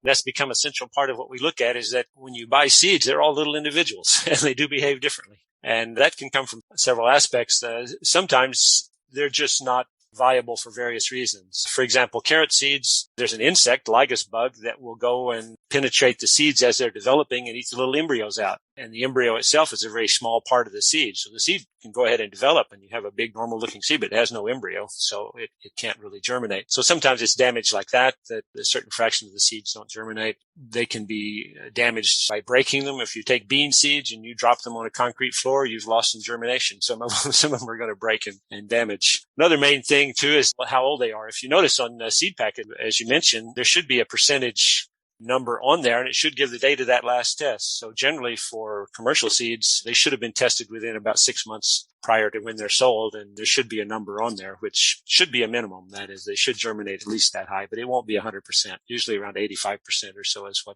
That's become a central part of what we look at, is that when you buy seeds, they're all little individuals and they do behave differently. And that can come from several aspects. Sometimes they're just not viable for various reasons. For example, carrot seeds, there's an insect, lygus bug, that will go and penetrate the seeds as they're developing and eat the little embryos out. And the embryo itself is a very small part of the seed. So the seed can go ahead and develop and you have a big normal looking seed, but it has no embryo. So it can't really germinate. So sometimes it's damaged like that a certain fraction of the seeds don't germinate. They can be damaged by breaking them. If you take bean seeds and you drop them on a concrete floor, you've lost some germination. Some of them are going to break and damage. Another main thing too is how old they are. If you notice on the seed packet, as you mentioned, there should be a percentage number on there, and it should give the date of that last test. So generally for commercial seeds, they should have been tested within about 6 months prior to when they're sold, and there should be a number on there, which should be a minimum. That is, they should germinate at least that high, but it won't be 100%. Usually around 85% or so is what